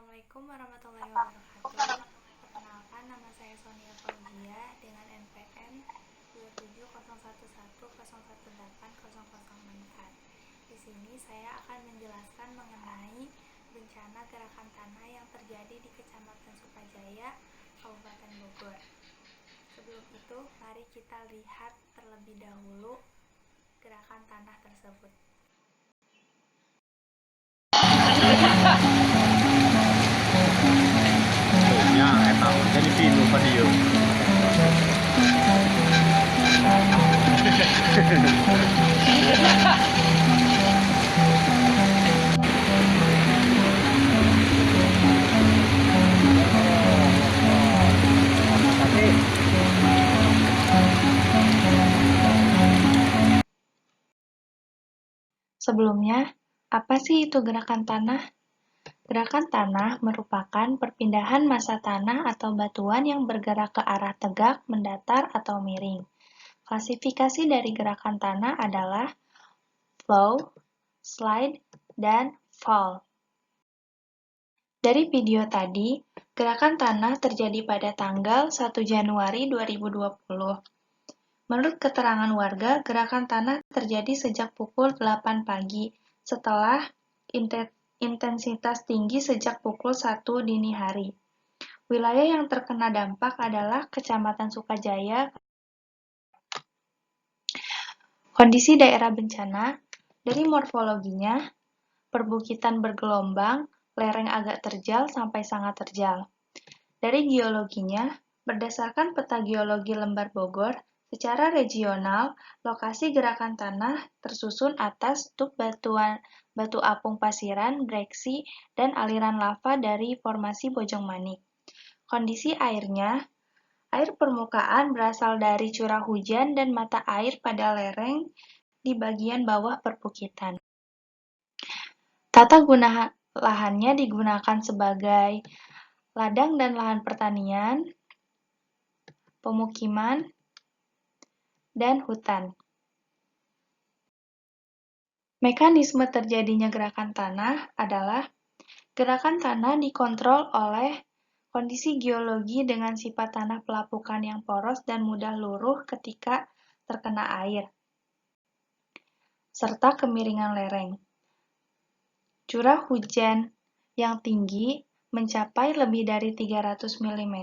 Assalamualaikum warahmatullahi wabarakatuh. Perkenalkan, nama saya Sonia Fauzia dengan NPM 2701101180004. Di sini saya akan menjelaskan mengenai bencana gerakan tanah yang terjadi di Kecamatan Sukajaya, Kabupaten Bogor. Sebelum itu, mari kita lihat terlebih dahulu gerakan tanah tersebut. Ya, eta jadi pilu pada yo. Sebelumnya, apa sih itu gerakan tanah? Gerakan tanah merupakan perpindahan massa tanah atau batuan yang bergerak ke arah tegak, mendatar, atau miring. Klasifikasi dari gerakan tanah adalah flow, slide, dan fall. Dari video tadi, gerakan tanah terjadi pada tanggal 1 Januari 2020. Menurut keterangan warga, gerakan tanah terjadi sejak pukul 8 pagi, setelah intensitas tinggi sejak pukul 1 dini hari. Wilayah yang terkena dampak adalah Kecamatan Sukajaya. Kondisi daerah bencana, dari morfologinya, perbukitan bergelombang, lereng agak terjal sampai sangat terjal. Dari geologinya, berdasarkan peta geologi Lembar Bogor, secara regional, lokasi gerakan tanah tersusun atas tuk batu apung pasiran, breksi, dan aliran lava dari formasi Bojong Manik. Kondisi airnya, air permukaan berasal dari curah hujan dan mata air pada lereng di bagian bawah perbukitan. Tata guna lahannya digunakan sebagai ladang dan lahan pertanian, pemukiman, dan hutan. Mekanisme terjadinya gerakan tanah adalah gerakan tanah dikontrol oleh kondisi geologi dengan sifat tanah pelapukan yang poros dan mudah luruh ketika terkena air, serta kemiringan lereng. Curah hujan yang tinggi mencapai lebih dari 300 mm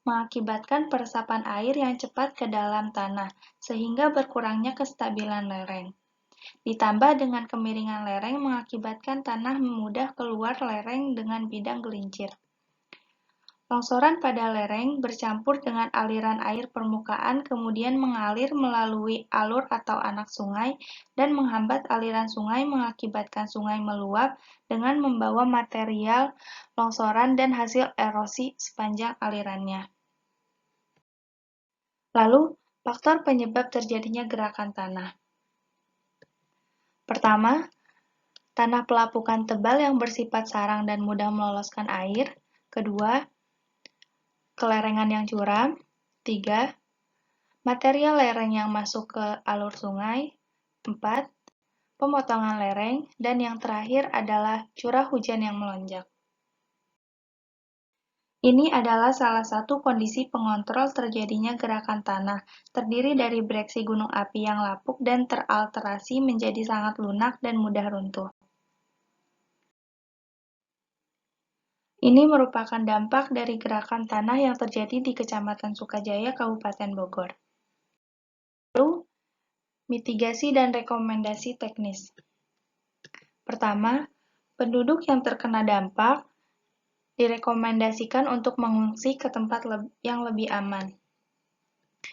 mengakibatkan peresapan air yang cepat ke dalam tanah, sehingga berkurangnya kestabilan lereng. Ditambah dengan kemiringan lereng mengakibatkan tanah mudah keluar lereng dengan bidang gelincir. Longsoran pada lereng bercampur dengan aliran air permukaan kemudian mengalir melalui alur atau anak sungai dan menghambat aliran sungai mengakibatkan sungai meluap dengan membawa material longsoran dan hasil erosi sepanjang alirannya. Lalu, faktor penyebab terjadinya gerakan tanah. Pertama, tanah pelapukan tebal yang bersifat sarang dan mudah meloloskan air. Kedua, kelerengan yang curam. 3. Material lereng yang masuk ke alur sungai. 4. Pemotongan lereng. Dan yang terakhir adalah curah hujan yang melonjak. Ini adalah salah satu kondisi pengontrol terjadinya gerakan tanah, terdiri dari breksi gunung api yang lapuk dan teralterasi menjadi sangat lunak dan mudah runtuh. Ini merupakan dampak dari gerakan tanah yang terjadi di Kecamatan Sukajaya, Kabupaten Bogor. Lalu, mitigasi dan rekomendasi teknis. Pertama, penduduk yang terkena dampak direkomendasikan untuk mengungsi ke tempat yang lebih aman.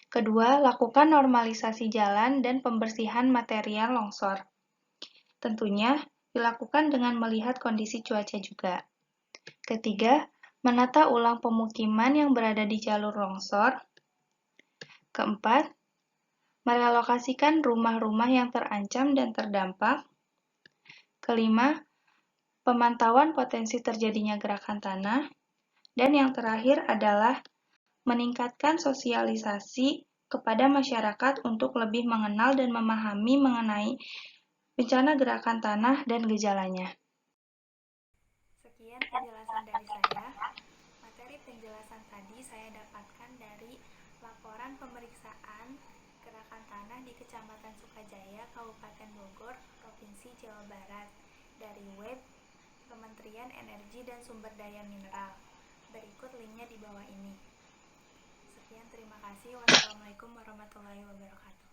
Kedua, lakukan normalisasi jalan dan pembersihan material longsor. Tentunya, dilakukan dengan melihat kondisi cuaca juga. Ketiga, menata ulang pemukiman yang berada di jalur longsor. Keempat, merelokasikan rumah-rumah yang terancam dan terdampak. Kelima, pemantauan potensi terjadinya gerakan tanah. Dan yang terakhir adalah meningkatkan sosialisasi kepada masyarakat untuk lebih mengenal dan memahami mengenai bencana gerakan tanah dan gejalanya. Sekian penjelasan dari penjelasan tadi saya dapatkan dari laporan pemeriksaan gerakan tanah di Kecamatan Sukajaya, Kabupaten Bogor, Provinsi Jawa Barat, dari web Kementerian Energi dan Sumber Daya Mineral. Berikut linknya di bawah ini. Sekian, terima kasih. Wassalamualaikum warahmatullahi wabarakatuh.